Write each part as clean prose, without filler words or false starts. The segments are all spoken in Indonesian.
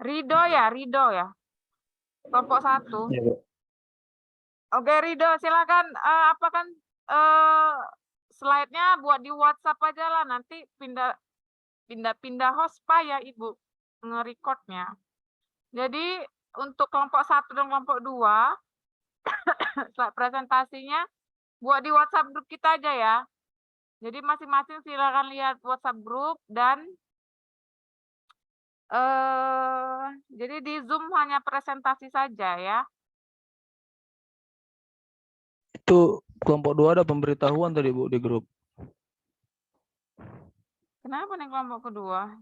Rido ya. Kelompok 1. Ya, Bu. Oke, Rido, silakan apakan slide-nya buat di WhatsApp aja lah, nanti pindah host ya Ibu nge-recordnya. Jadi untuk kelompok 1 dan kelompok 2 slide presentasinya buat di WhatsApp grup kita aja ya. Jadi masing-masing silakan lihat WhatsApp grup dan jadi di Zoom hanya presentasi saja ya. Itu kelompok 2 ada pemberitahuan tadi Bu di grup. Kenapa nih kelompok kedua?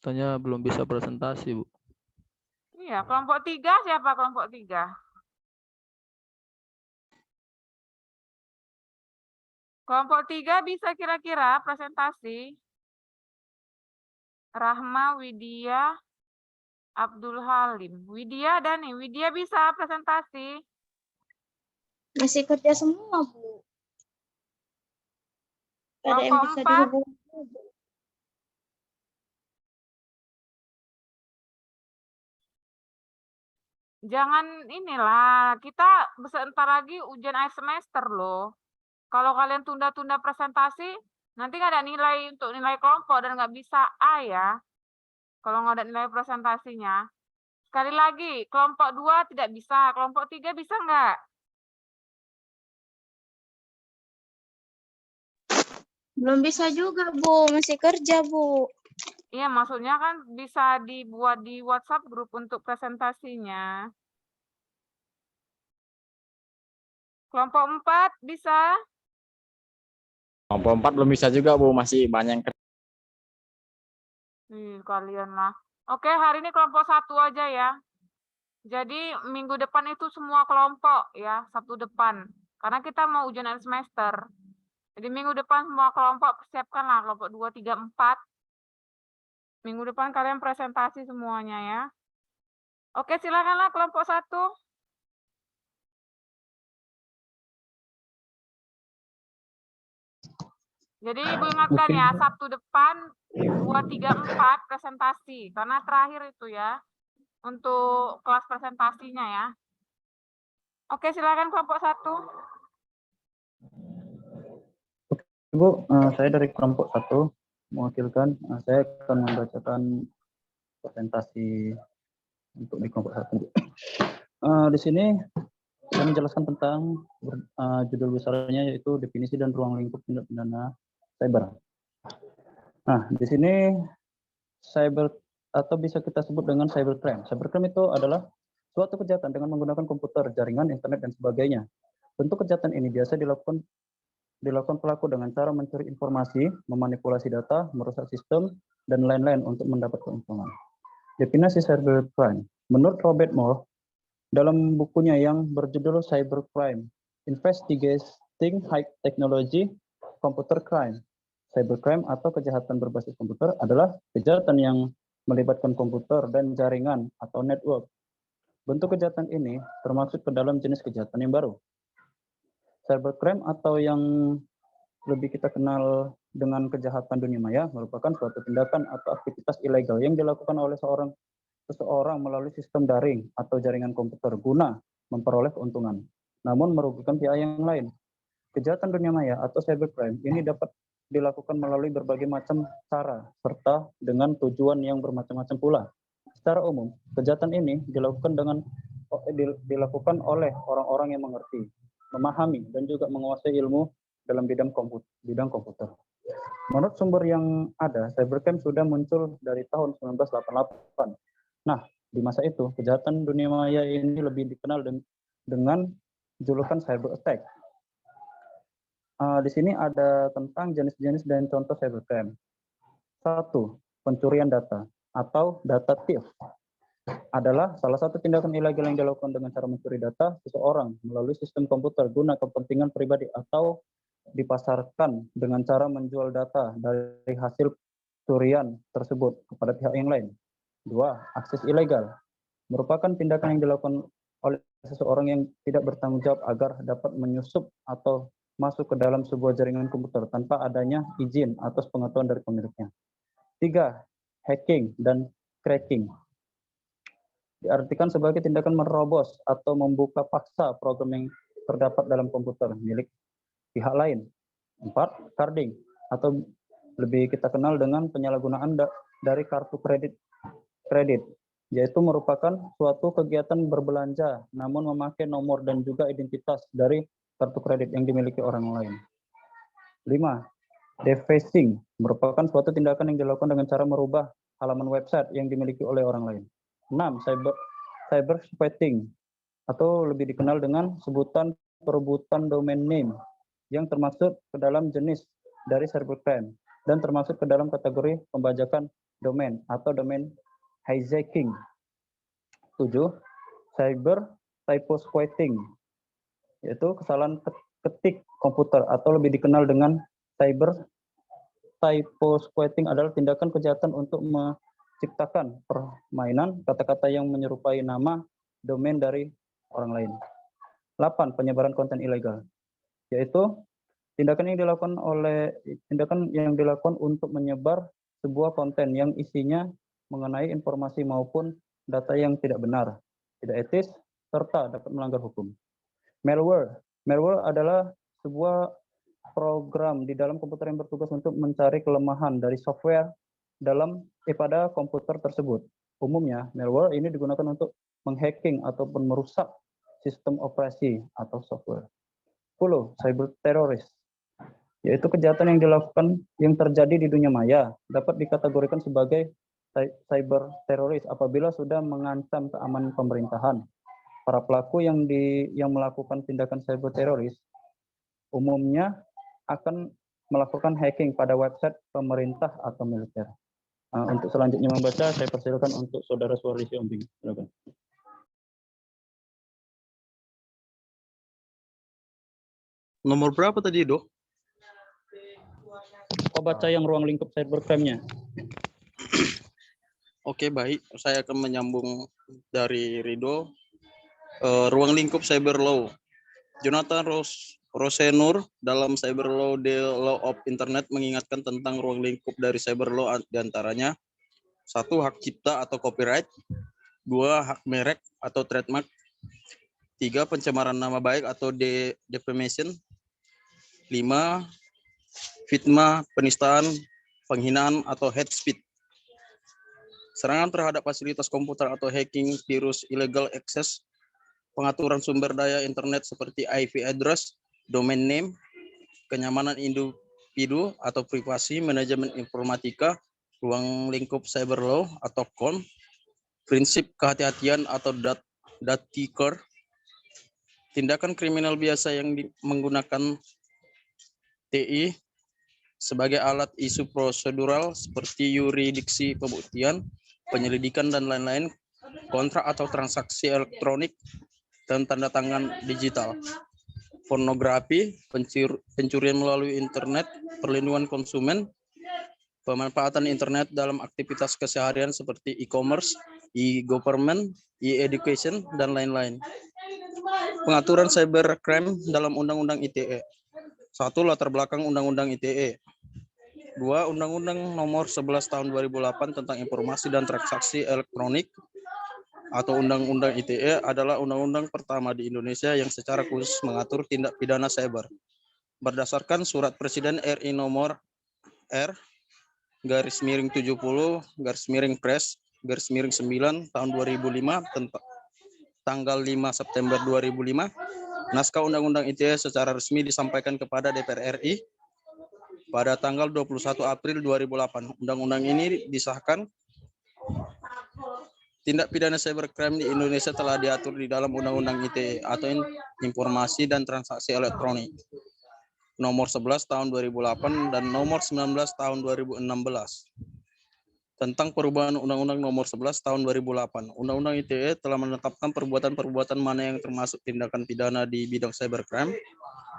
Tanya belum bisa presentasi Bu. Iya, kelompok 3 siapa kelompok 3? Kelompok 3 bisa kira-kira presentasi? Rahma, Widya, Abdul Halim. Widya ada nih, Widya bisa presentasi? Masih kerja semua, Bu. Ada yang Kelompok bisa 4? dihubungi. Jangan inilah, kita sebentar lagi ujian akhir semester loh. Kalau kalian tunda-tunda presentasi, nanti nggak ada nilai untuk nilai kelompok dan nggak bisa A ya. Kalau nggak ada nilai presentasinya. Sekali lagi, kelompok 2 tidak bisa, kelompok 3 bisa nggak? Belum bisa juga, Bu. Masih kerja, Bu. Iya, maksudnya kan bisa dibuat di WhatsApp grup untuk presentasinya. Kelompok 4 bisa? Kelompok 4 belum bisa juga, Bu. Masih banyak yang Kalian lah. Oke, hari ini kelompok 1 aja ya. Jadi minggu depan itu semua kelompok ya, Sabtu depan. Karena kita mau ujian akhir semester. Jadi minggu depan semua kelompok persiapkanlah kelompok 2, 3, 4. Minggu depan kalian presentasi semuanya ya. Oke, silakanlah kelompok 1. Jadi Ibu ingatkan ya, Sabtu depan 2, 3, 4 presentasi. Karena terakhir itu ya, untuk kelas presentasinya ya. Oke, silakan kelompok 1. Bu, saya dari kelompok 1 mewakilkan. Saya akan membacakan presentasi untuk di kelompok 1. Di sini saya menjelaskan tentang judul besarnya yaitu definisi dan ruang lingkup tindak pidana cyber. Nah, di sini cyber atau bisa kita sebut dengan cybercrime. Cybercrime itu adalah suatu kejahatan dengan menggunakan komputer, jaringan, internet, dan sebagainya. Bentuk kejahatan ini biasa dilakukan pelaku dengan cara mencuri informasi, memanipulasi data, merusak sistem, dan lain-lain untuk mendapat keuntungan. Definisi cybercrime. Menurut Robert Moore, dalam bukunya yang berjudul Cybercrime, Investigating High Technology Computer Crime, cybercrime atau kejahatan berbasis komputer adalah kejahatan yang melibatkan komputer dan jaringan atau network. Bentuk kejahatan ini termasuk ke dalam jenis kejahatan yang baru. Cybercrime atau yang lebih kita kenal dengan kejahatan dunia maya merupakan suatu tindakan atau aktivitas ilegal yang dilakukan oleh seseorang melalui sistem daring atau jaringan komputer guna memperoleh keuntungan, namun merugikan pihak yang lain. Kejahatan dunia maya atau cybercrime ini dapat dilakukan melalui berbagai macam cara serta dengan tujuan yang bermacam-macam pula. Secara umum, kejahatan ini dilakukan oleh orang-orang yang mengerti, memahami, dan juga menguasai ilmu dalam bidang komputer. Menurut sumber yang ada, cybercrime sudah muncul dari tahun 1988. Nah, di masa itu, kejahatan dunia maya ini lebih dikenal dengan julukan cyber attack. Di sini ada tentang jenis-jenis dan contoh cybercrime. 1. Pencurian data atau data thief adalah salah satu tindakan ilegal yang dilakukan dengan cara mencuri data seseorang melalui sistem komputer guna kepentingan pribadi atau dipasarkan dengan cara menjual data dari hasil curian tersebut kepada pihak yang lain. 2. Akses ilegal merupakan tindakan yang dilakukan oleh seseorang yang tidak bertanggung jawab agar dapat menyusup atau masuk ke dalam sebuah jaringan komputer tanpa adanya izin atas pengetahuan dari pemiliknya. 3. Hacking dan cracking diartikan sebagai tindakan menerobos atau membuka paksa program yang terdapat dalam komputer milik pihak lain. 4. Carding atau lebih kita kenal dengan penyalahgunaan dari kartu kredit, yaitu merupakan suatu kegiatan berbelanja namun memakai nomor dan juga identitas dari kartu kredit yang dimiliki orang lain. 5. Defacing merupakan suatu tindakan yang dilakukan dengan cara merubah halaman website yang dimiliki oleh orang lain. 6. Cyber squatting atau lebih dikenal dengan sebutan perebutan domain name yang termasuk ke dalam jenis dari cybercrime dan termasuk ke dalam kategori pembajakan domain atau domain hijacking. 7. Cyber typosquatting yaitu kesalahan ketik komputer atau lebih dikenal dengan cyber typosquatting adalah tindakan kejahatan untuk menciptakan permainan kata-kata yang menyerupai nama domain dari orang lain. 8. Penyebaran konten ilegal yaitu tindakan yang dilakukan untuk menyebar sebuah konten yang isinya mengenai informasi maupun data yang tidak benar, tidak etis, serta dapat melanggar hukum. Malware adalah sebuah program di dalam komputer yang bertugas untuk mencari kelemahan dari software pada komputer tersebut. Umumnya, malware ini digunakan untuk menghacking ataupun merusak sistem operasi atau software. 10. Cyber teroris yaitu kejahatan yang terjadi di dunia maya dapat dikategorikan sebagai cyber teroris apabila sudah mengancam keamanan pemerintahan. Para pelaku yang melakukan tindakan cyber teroris umumnya akan melakukan hacking pada website pemerintah atau militer. Untuk selanjutnya membaca, saya persilakan untuk Saudara Suwardi Siombing. Silakan. Nomor berapa tadi, Dok? Kau baca yang ruang lingkup cybercrime-nya. Oke, baik. Saya akan menyambung dari Rido. Ruang lingkup cyber law. Jonathan Rosenur dalam Cyber Law, The Law of Internet mengingatkan tentang ruang lingkup dari cyber law diantaranya 1. Hak cipta atau copyright. 2. Hak merek atau trademark. 3. Pencemaran nama baik atau defamation. 5. Fitnah, penistaan, penghinaan atau hate speech. Serangan terhadap fasilitas komputer atau hacking, virus, illegal access, pengaturan sumber daya internet seperti IP address, domain name, kenyamanan individu atau privasi, manajemen informatika, ruang lingkup cyber law atau KON, prinsip kehati-hatian atau DATICOR, tindakan kriminal biasa yang menggunakan TI sebagai alat isu prosedural seperti yurisdiksi pembuktian, penyelidikan, dan lain-lain, kontrak atau transaksi elektronik, dan tanda tangan digital, pornografi, pencurian melalui internet, perlindungan konsumen, pemanfaatan internet dalam aktivitas keseharian seperti e-commerce, e-government, e-education, dan lain-lain. Pengaturan cybercrime dalam Undang-Undang ITE. 1. Latar belakang Undang-Undang ITE. 2. Undang-Undang Nomor 11 Tahun 2008 tentang Informasi dan Transaksi Elektronik atau Undang-Undang ITE adalah undang-undang pertama di Indonesia yang secara khusus mengatur tindak pidana cyber. Berdasarkan Surat Presiden RI Nomor R/70/Pres/9 tahun 2005 tentang tanggal 5 September 2005, naskah Undang-Undang ITE secara resmi disampaikan kepada DPR RI pada tanggal 21 April 2008. Undang-undang ini disahkan. Tindak pidana cybercrime di Indonesia telah diatur di dalam Undang-Undang ITE atau Informasi dan Transaksi Elektronik Nomor 11 Tahun 2008 dan Nomor 19 Tahun 2016 tentang perubahan Undang-Undang Nomor 11 Tahun 2008. Undang-Undang ITE telah menetapkan perbuatan-perbuatan mana yang termasuk tindakan pidana di bidang cybercrime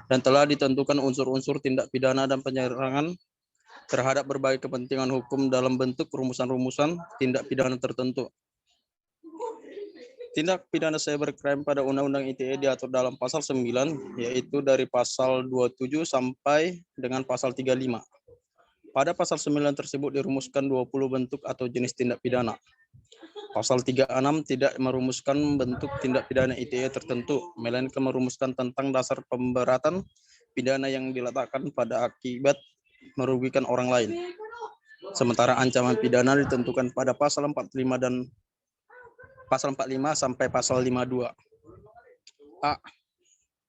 dan telah ditentukan unsur-unsur tindak pidana dan penyerangan terhadap berbagai kepentingan hukum dalam bentuk rumusan-rumusan tindak pidana tertentu. Tindak pidana cybercrime pada Undang-Undang ITE diatur dalam pasal 9, yaitu dari pasal 27 sampai dengan pasal 35. Pada pasal 9 tersebut dirumuskan 20 bentuk atau jenis tindak pidana. Pasal 36 tidak merumuskan bentuk tindak pidana ITE tertentu, melainkan merumuskan tentang dasar pemberatan pidana yang diletakkan pada akibat merugikan orang lain. Sementara ancaman pidana ditentukan pada pasal 45 dan pasal 45 sampai pasal 52. A.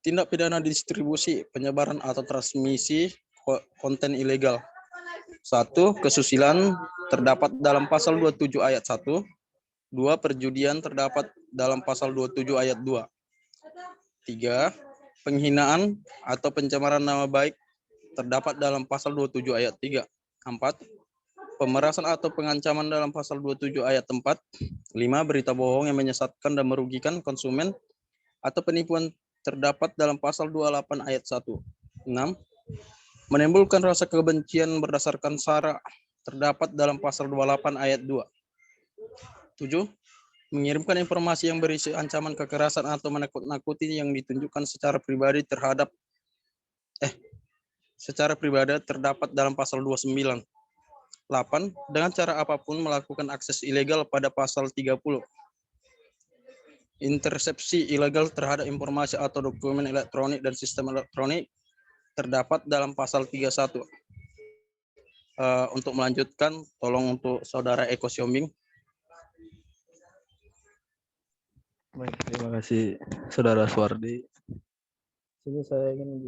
Tindak pidana distribusi, penyebaran atau transmisi konten ilegal. 1. Kesusilaan terdapat dalam pasal 27 ayat 1. 2. Perjudian terdapat dalam pasal 27 ayat 2. 3. Penghinaan atau pencemaran nama baik terdapat dalam pasal 27 ayat 3. 4. Pemerasan atau pengancaman dalam pasal 27 ayat 4. 5. Berita bohong yang menyesatkan dan merugikan konsumen atau penipuan terdapat dalam pasal 28 ayat 1. 6. Menimbulkan rasa kebencian berdasarkan sara terdapat dalam pasal 28 ayat 2. 7. Mengirimkan informasi yang berisi ancaman kekerasan atau menakut-nakuti yang ditunjukkan secara pribadi terhadap terdapat dalam pasal 29. 8. Dengan cara apapun melakukan akses ilegal pada pasal 30. Intersepsi ilegal terhadap informasi atau dokumen elektronik dan sistem elektronik terdapat dalam pasal 31. Untuk melanjutkan, tolong untuk saudara Eko Siombing. Baik, terima kasih Saudara Suwardi. Sini saya ingin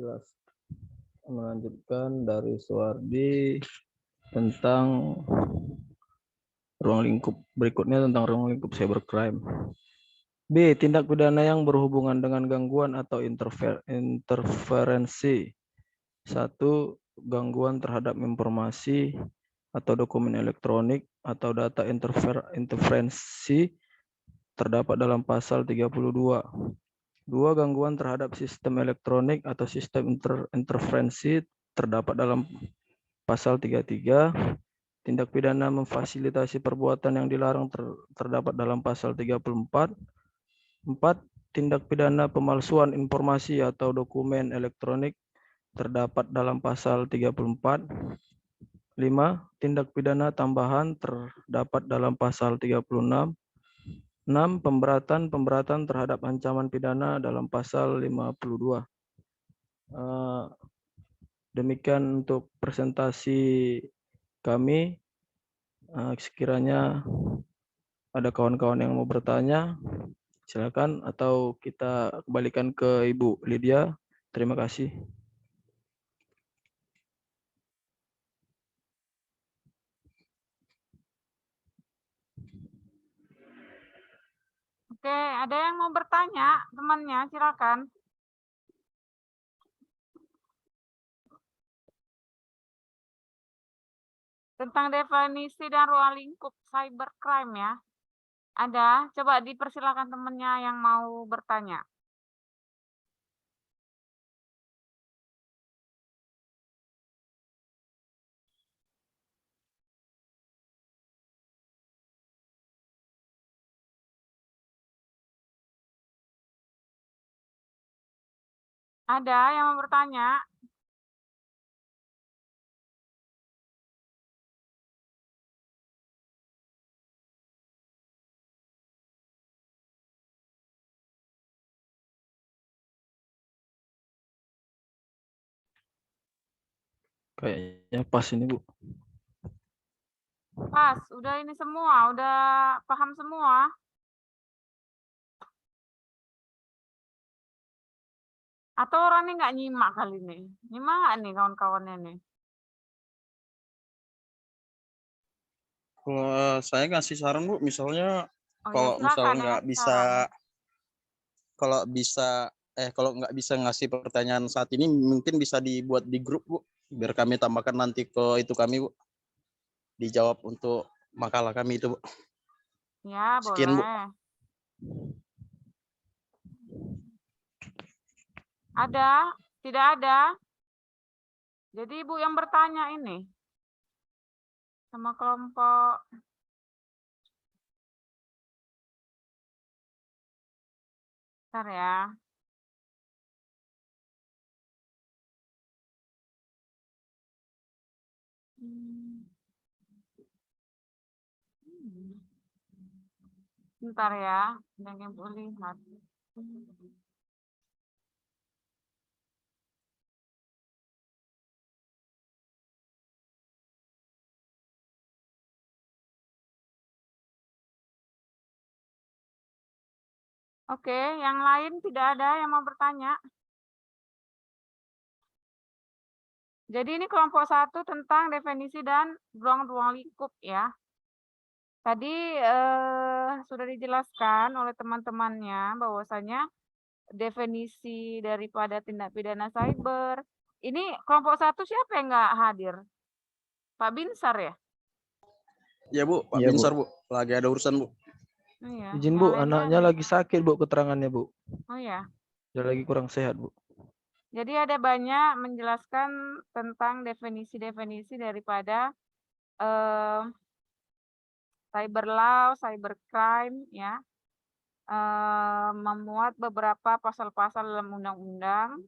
melanjutkan dari Suwardi tentang ruang lingkup berikutnya tentang ruang lingkup cybercrime. B. Tindak pidana yang berhubungan dengan gangguan atau interferensi. 1. Gangguan terhadap informasi atau dokumen elektronik atau data interferensi terdapat dalam pasal 32. 2. Gangguan terhadap sistem elektronik atau sistem interferensi terdapat dalam pasal 33. Tindak pidana memfasilitasi perbuatan yang dilarang terdapat dalam pasal 34. 4. Tindak pidana pemalsuan informasi atau dokumen elektronik terdapat dalam pasal 34. 5. Tindak pidana tambahan terdapat dalam pasal 36. 6. Pemberatan terhadap ancaman pidana dalam pasal 52. Demikian untuk presentasi kami. Sekiranya ada kawan-kawan yang mau bertanya, silakan, atau kita kembalikan ke Ibu Lydia. Terima kasih. Oke, ada yang mau bertanya, temannya, silakan. Tentang definisi dan ruang lingkup cybercrime ya. Ada, coba dipersilakan temannya yang mau bertanya. Ada yang mau bertanya? Kayaknya pas ini, Bu. Pas, udah ini semua, udah paham semua. Atau orang ini nggak nyimak kali ini? Nyimak nggak nih kawan-kawannya nih? Kalau saya ngasih saran, Bu, misalnya Oh ya, kalau misalnya silakan ya, nggak bisa, saran. kalau nggak bisa ngasih pertanyaan saat ini, mungkin bisa dibuat di grup, Bu, biar kami tambahkan nanti ke itu kami, Bu, dijawab untuk makalah kami itu, Bu. Ya, Sekian, Bu. boleh. Ada? Tidak ada? Jadi Ibu yang bertanya ini sama kelompok. Bentar ya. Bentar ya, yang Ibu lihat. Oke, yang lain tidak ada yang mau bertanya? Jadi ini kelompok 1 tentang definisi dan ruang-ruang lingkup ya. Tadi sudah dijelaskan oleh teman-temannya bahwasanya definisi daripada tindak pidana cyber. Ini kelompok 1 siapa yang nggak hadir? Pak Binsar ya? Ya Bu, Pak Iya, Bu. Binsar Bu, lagi ada urusan Bu. Iya. Izin yang Bu, lainnya anaknya ada. lagi sakit Bu, keterangannya Bu. Oh ya. Dia lagi kurang sehat Bu. Jadi ada banyak menjelaskan tentang definisi-definisi daripada cyber law, cyber crime ya. Memuat beberapa pasal-pasal dalam undang-undang.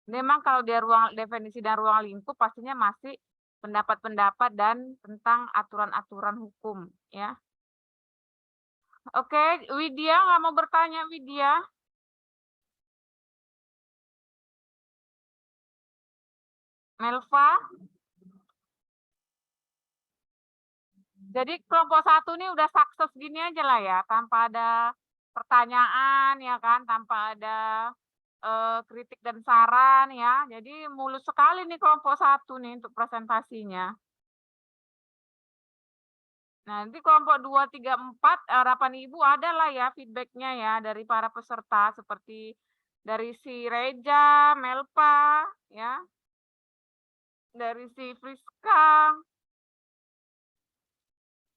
Memang kalau dia ruang definisi dan ruang lingkup pastinya masih pendapat-pendapat dan tentang aturan-aturan hukum ya. Oke, Widya nggak mau bertanya Widya? Melva? Jadi kelompok 1 ini udah sukses gini aja lah ya, tanpa ada pertanyaan ya kan, tanpa ada kritik dan saran ya. Jadi mulus sekali nih kelompok 1 nih untuk presentasinya. Nanti kelompok 2, 3, 4 harapan Ibu adalah ya feedbacknya ya dari para peserta seperti dari si Reja, Melpa ya, dari si Friska.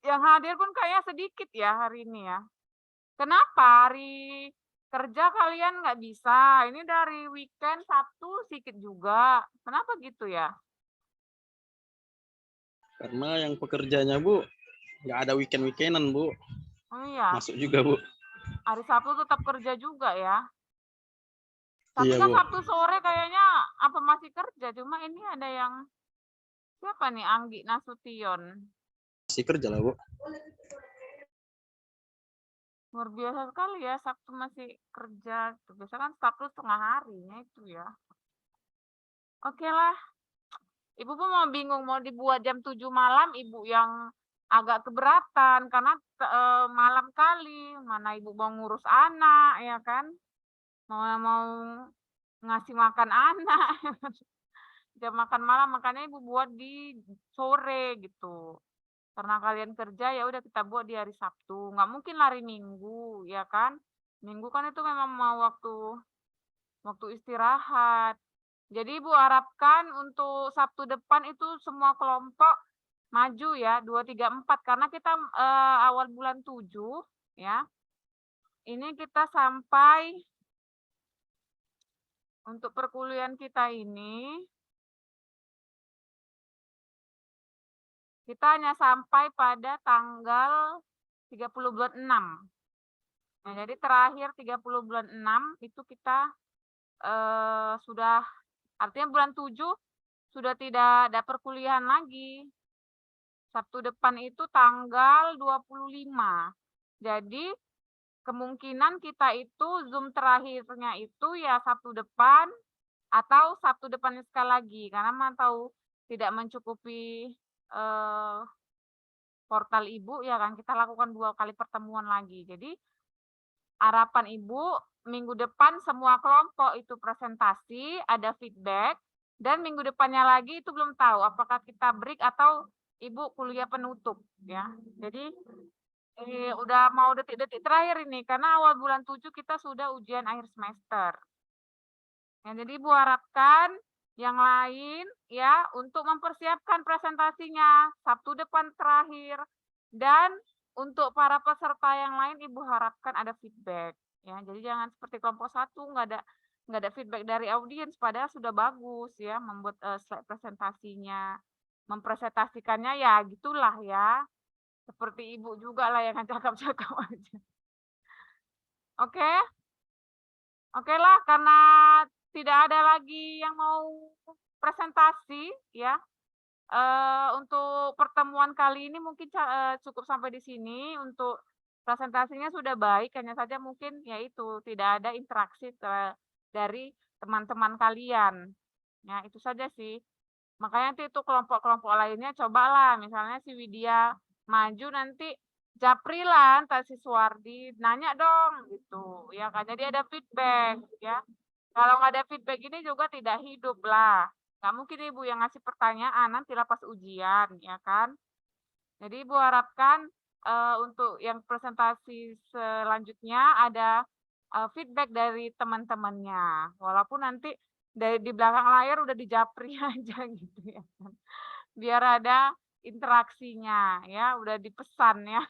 Yang hadir pun kayaknya sedikit ya hari ini ya. Kenapa hari kerja kalian nggak bisa? Ini dari weekend Sabtu sedikit juga. Kenapa gitu ya? Karena yang pekerjanya Bu, nggak ada weekend-weekendan Bu. Oh iya, Masuk juga Bu. hari Sabtu tetap kerja juga ya. Tapi Iya kan Bu. Sabtu sore kayaknya apa masih kerja? Cuma ini ada yang siapa nih? Anggi Nasution. Masih kerja lah Bu. Luar biasa sekali ya, Sabtu masih kerja. Biasa kan Sabtu setengah harinya itu ya. Oke lah. Ibu pun mau bingung mau dibuat jam 7 malam, Ibu yang agak keberatan karena malam kali, mana Ibu mau ngurus anak ya kan? Mau ngasih makan anak. Jam makan malam makanya Ibu buat di sore gitu. Karena kalian kerja ya udah kita buat di hari Sabtu. Nggak mungkin lari Minggu ya kan? Minggu kan itu memang mau waktu istirahat. Jadi Ibu harapkan untuk Sabtu depan itu semua kelompok maju ya 2, 3, 4 karena kita awal bulan 7 ya. Ini kita sampai untuk perkuliahan kita ini kita hanya sampai pada tanggal 30 bulan 6. Nah, jadi terakhir 30 bulan 6 itu kita sudah artinya bulan 7 sudah tidak ada perkuliahan lagi. Sabtu depan itu tanggal 25. Jadi kemungkinan kita itu Zoom terakhirnya itu ya Sabtu depan atau Sabtu depannya sekali lagi karena mau tahu tidak mencukupi portal Ibu ya kan kita lakukan 2 kali pertemuan lagi. Jadi harapan Ibu minggu depan semua kelompok itu presentasi, ada feedback dan minggu depannya lagi itu belum tahu apakah kita break atau Ibu kuliah penutup ya. Jadi udah mau detik-detik terakhir ini karena awal bulan 7 kita sudah ujian akhir semester. Ya, jadi Ibu harapkan yang lain ya untuk mempersiapkan presentasinya Sabtu depan terakhir dan untuk para peserta yang lain Ibu harapkan ada feedback ya. Jadi jangan seperti kelompok 1 nggak ada feedback dari audiens padahal sudah bagus ya membuat slide presentasinya. Mempresentasikannya ya gitulah ya. Seperti Ibu juga lah yang cakap-cakap aja. Oke? Oke lah, karena tidak ada lagi yang mau presentasi ya. Untuk pertemuan kali ini mungkin cukup sampai di sini untuk presentasinya sudah baik, hanya saja mungkin yaitu tidak ada interaksi dari teman-teman kalian. Ya, itu saja sih. Makanya nanti itu kelompok-kelompok lainnya cobalah, misalnya si Widya maju nanti japri lah entar si Suwardi nanya dong gitu ya kan, jadi ada feedback ya. Kalau nggak ada feedback ini juga tidak hidup lah, nggak mungkin ibu yang ngasih pertanyaan nanti lah pas ujian ya kan. Jadi ibu harapkan untuk yang presentasi selanjutnya ada feedback dari teman-temannya, walaupun nanti dari di belakang layar udah dijapri aja gitu ya kan. Biar ada interaksinya ya, udah dipesan ya.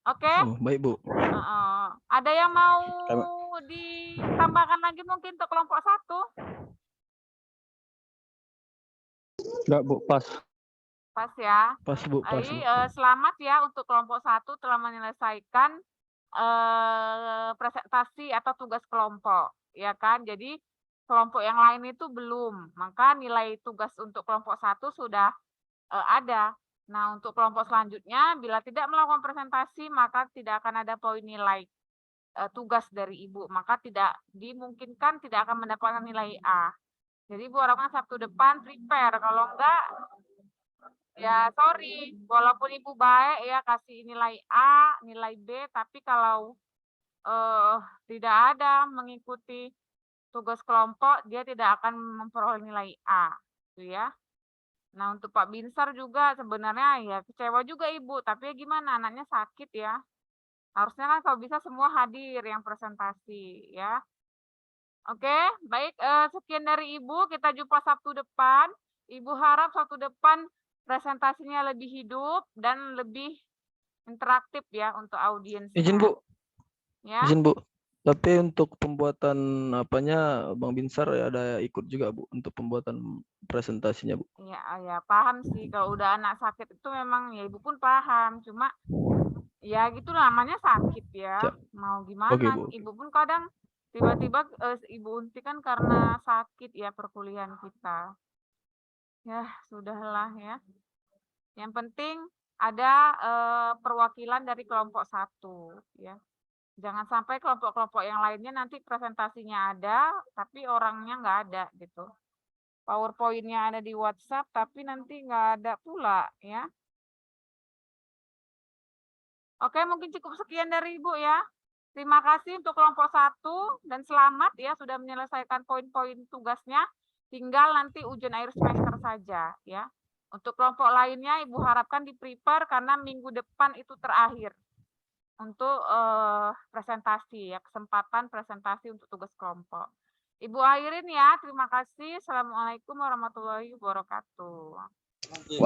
Oke, Oh, baik Bu. heeh. Ada yang mau Kami- ditambahkan lagi mungkin untuk kelompok 1? Enggak, Bu, pas. Pas ya. Pas Bu, pas Jadi Bu. selamat ya untuk kelompok 1 telah menyelesaikan presentasi atau tugas kelompok, ya kan. Jadi kelompok yang lain itu belum, maka nilai tugas untuk kelompok 1 sudah ada. Nah, untuk kelompok selanjutnya, bila tidak melakukan presentasi, maka tidak akan ada poin nilai tugas dari Ibu, maka tidak dimungkinkan tidak akan mendapatkan nilai A. Jadi Ibu harapkan Sabtu depan prepare, kalau enggak, ya sorry, walaupun Ibu baik ya kasih nilai A, nilai B, tapi kalau tidak ada mengikuti tugas kelompok, dia tidak akan memperoleh nilai A, gitu ya. Nah, untuk Pak Binsar juga sebenarnya ya kecewa juga Ibu, tapi ya gimana anaknya sakit ya. Harusnya kan kalau bisa semua hadir yang presentasi ya. Oke, baik sekian dari Ibu, kita jumpa Sabtu depan. Ibu harap Sabtu depan presentasinya lebih hidup dan lebih interaktif ya untuk audiensnya. Izin Bu, Ya. izin Bu. Tapi untuk pembuatan apanya Bang Binsar ya ada ikut juga Bu untuk pembuatan presentasinya Bu. Iya, ya paham sih kalau udah anak sakit itu memang ya Ibu pun paham, cuma ya gitu namanya sakit ya. Siap. Mau Oke, gimana? Bu. Ibu pun kadang tiba-tiba Ibu Unti kan karena sakit ya perkuliahan kita. Ya, sudahlah ya. Yang penting ada perwakilan dari kelompok 1 ya. Jangan sampai kelompok-kelompok yang lainnya nanti presentasinya ada, tapi orangnya nggak ada gitu. PowerPoint-nya ada di WhatsApp, tapi nanti nggak ada pula ya. Oke, mungkin cukup sekian dari Ibu ya. Terima kasih untuk kelompok 1 dan selamat ya sudah menyelesaikan poin-poin tugasnya. Tinggal nanti ujian akhir semester saja ya. Untuk kelompok lainnya Ibu harapkan di-prepare karena minggu depan itu terakhir untuk presentasi ya, kesempatan presentasi untuk tugas kelompok. Ibu akhirin ya, terima kasih. Assalamualaikum warahmatullahi wabarakatuh.